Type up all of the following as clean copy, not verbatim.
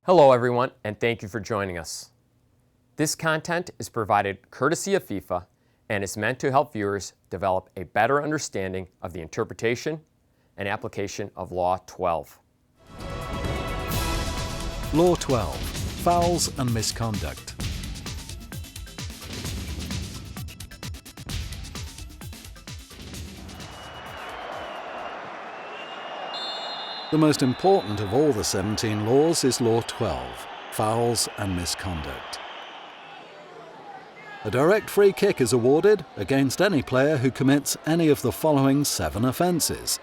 Hello everyone, and thank you for joining us. This content is provided courtesy of FIFA and is meant to help viewers develop a better understanding of the interpretation and application of Law 12. Law 12, Fouls and Misconduct. The most important of all the 17 laws is Law 12, Fouls and Misconduct. A direct free kick is awarded against any player who commits any of the following 7 offences.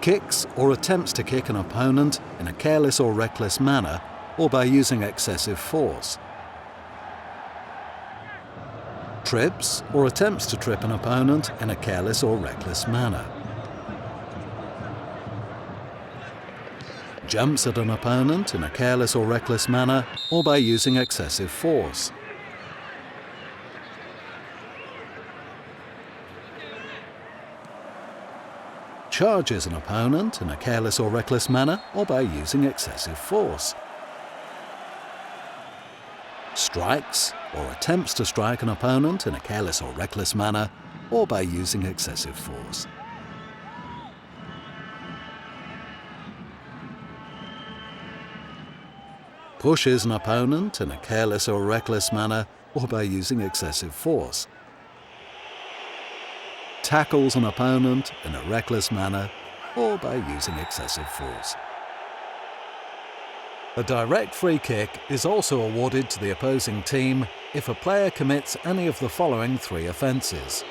Kicks or attempts to kick an opponent in a careless or reckless manner, or by using excessive force. Trips or attempts to trip an opponent in a careless or reckless manner. Jumps at an opponent in a careless or reckless manner, or by using excessive force. Charges an opponent in a careless or reckless manner, or by using excessive force. Strikes or attempts to strike an opponent in a careless or reckless manner, or by using excessive force. Pushes an opponent in a careless or reckless manner, or by using excessive force. Tackles an opponent in a reckless manner, or by using excessive force. A direct free kick is also awarded to the opposing team if a player commits any of the following 3 offences.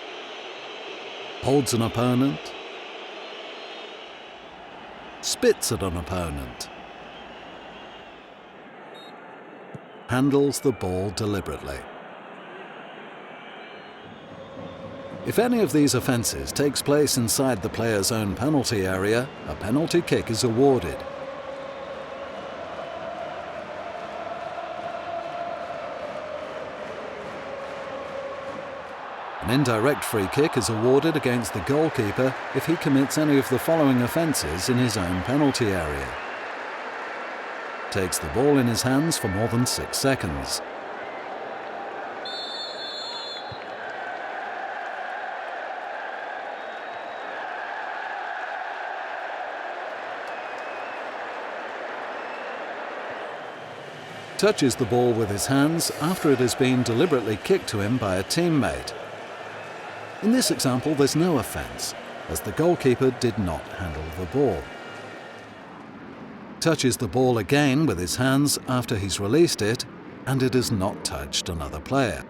Holds an opponent, spits at an opponent, handles the ball deliberately. If any of these offences takes place inside the player's own penalty area, a penalty kick is awarded. An indirect free kick is awarded against the goalkeeper if he commits any of the following offences in his own penalty area. Takes the ball in his hands for more than 6 seconds. Touches the ball with his hands after it has been deliberately kicked to him by a teammate. In this example, there's no offence, as the goalkeeper did not handle the ball. Touches the ball again with his hands after he's released it, and it has not touched another player.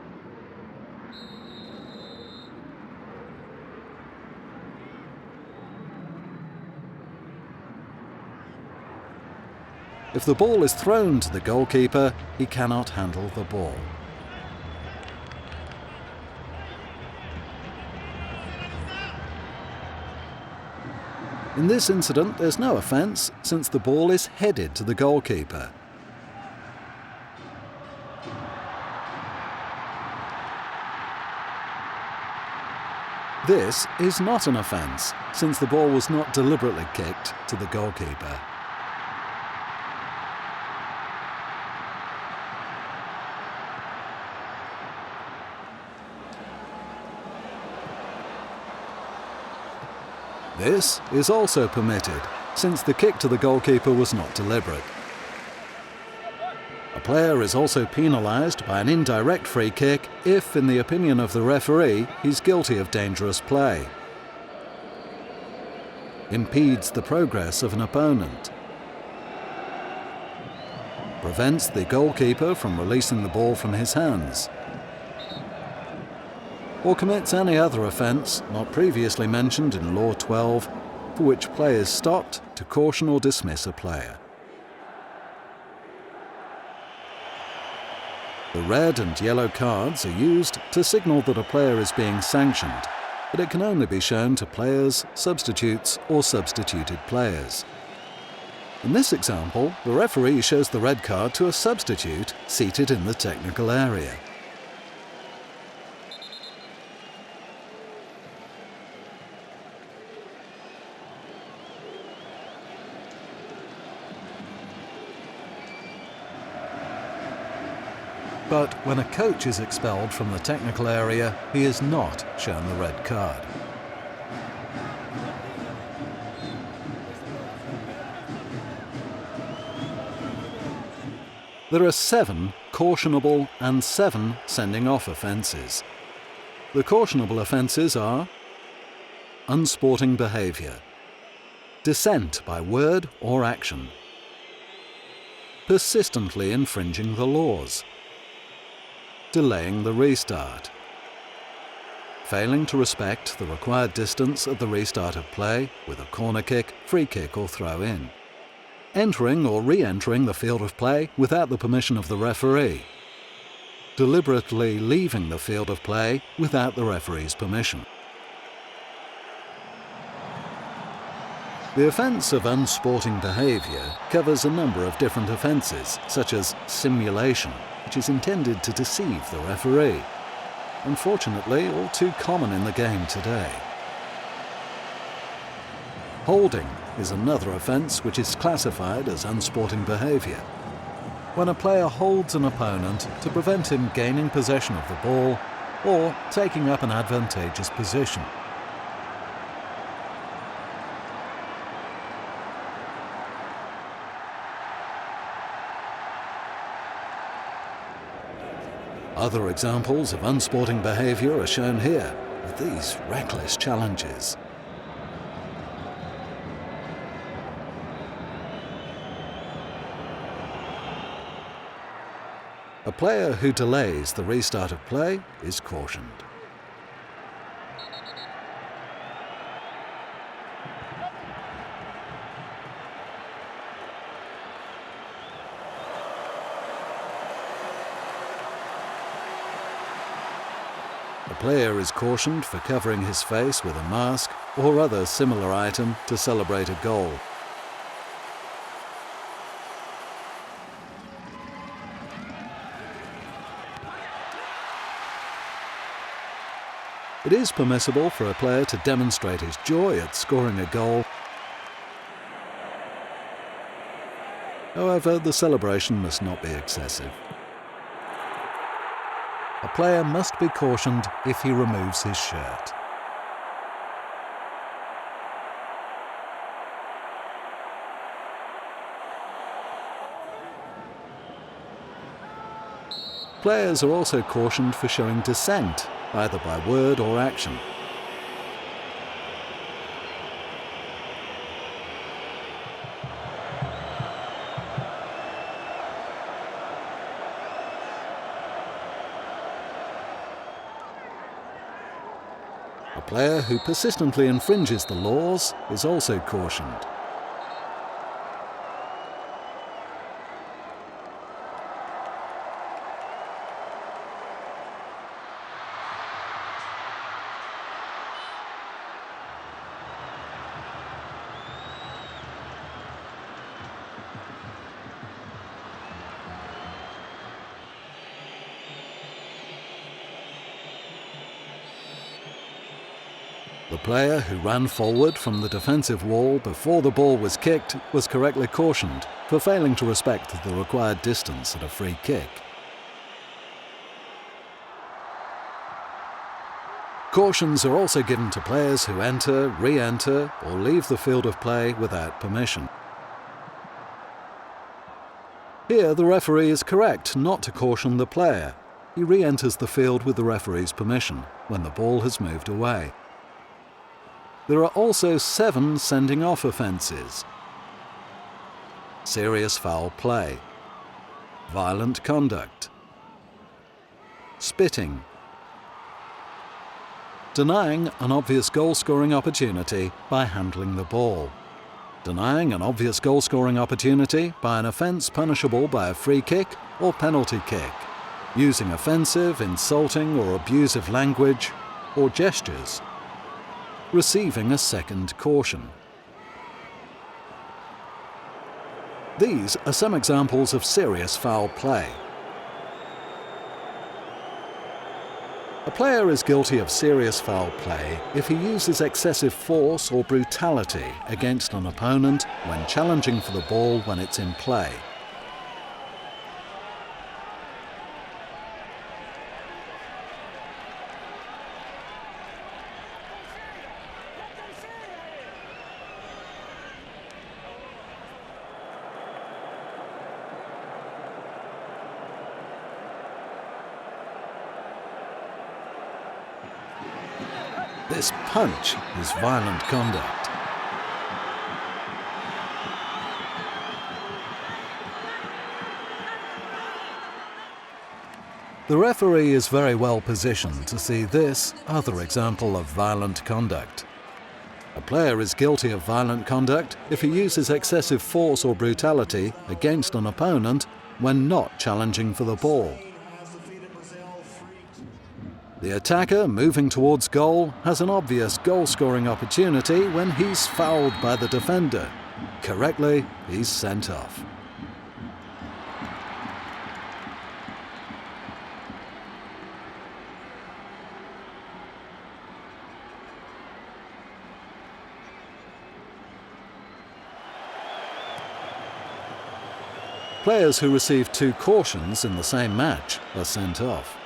If the ball is thrown to the goalkeeper, he cannot handle the ball. In this incident, there's no offence, since the ball is headed to the goalkeeper. This is not an offence, since the ball was not deliberately kicked to the goalkeeper. This is also permitted, since the kick to the goalkeeper was not deliberate. A player is also penalised by an indirect free kick if, in the opinion of the referee, he's guilty of dangerous play. Impedes the progress of an opponent. Prevents the goalkeeper from releasing the ball from his hands. Or commits any other offence not previously mentioned in Law 12, for which play is stopped to caution or dismiss a player. The red and yellow cards are used to signal that a player is being sanctioned, but it can only be shown to players, substitutes, or substituted players. In this example, the referee shows the red card to a substitute seated in the technical area. But when a coach is expelled from the technical area, he is not shown the red card. There are 7 cautionable and 7 sending off offences. The cautionable offences are unsporting behaviour, dissent by word or action, persistently infringing the laws, delaying the restart, failing to respect the required distance at the restart of play with a corner kick, free kick or throw-in, entering or re-entering the field of play without the permission of the referee, deliberately leaving the field of play without the referee's permission. The offence of unsporting behaviour covers a number of different offences, such as simulation, which is intended to deceive the referee. Unfortunately, all too common in the game today. Holding is another offence which is classified as unsporting behaviour. When a player holds an opponent to prevent him gaining possession of the ball or taking up an advantageous position. Other examples of unsporting behaviour are shown here, with these reckless challenges. A player who delays the restart of play is cautioned. A player is cautioned for covering his face with a mask or other similar item to celebrate a goal. It is permissible for a player to demonstrate his joy at scoring a goal. However, the celebration must not be excessive. A player must be cautioned if he removes his shirt. Players are also cautioned for showing dissent, either by word or action. A player who persistently infringes the laws is also cautioned. The player who ran forward from the defensive wall before the ball was kicked was correctly cautioned for failing to respect the required distance at a free kick. Cautions are also given to players who enter, re-enter, or leave the field of play without permission. Here, the referee is correct not to caution the player. He re-enters the field with the referee's permission when the ball has moved away. There are also 7 sending off offences: serious foul play, violent conduct, spitting, denying an obvious goal-scoring opportunity by handling the ball, denying an obvious goal-scoring opportunity by an offence punishable by a free kick or penalty kick, using offensive, insulting or abusive language or gestures, receiving a second caution. These are some examples of serious foul play. A player is guilty of serious foul play if he uses excessive force or brutality against an opponent when challenging for the ball when it's in play. This punch is violent conduct. The referee is very well positioned to see this other example of violent conduct. A player is guilty of violent conduct if he uses excessive force or brutality against an opponent when not challenging for the ball. The attacker moving towards goal has an obvious goal-scoring opportunity when he's fouled by the defender. Correctly, he's sent off. Players who receive 2 cautions in the same match are sent off.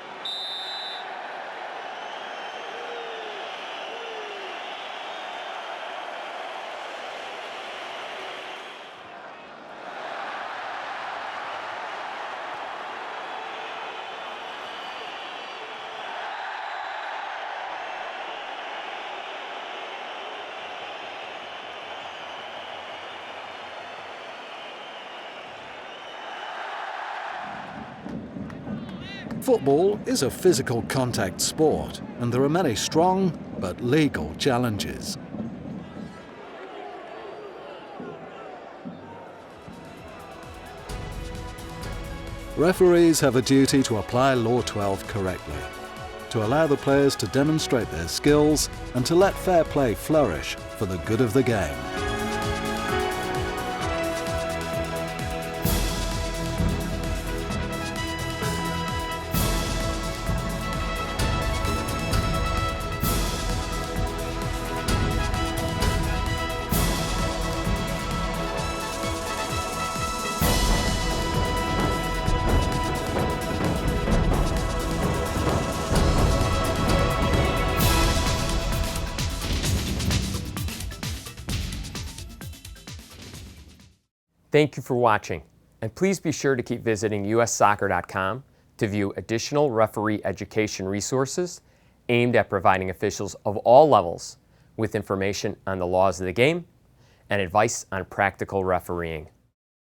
Football is a physical contact sport, and there are many strong but legal challenges. Referees have a duty to apply Law 12 correctly, to allow the players to demonstrate their skills and to let fair play flourish for the good of the game. Thank you for watching, and please be sure to keep visiting ussoccer.com to view additional referee education resources aimed at providing officials of all levels with information on the laws of the game and advice on practical refereeing.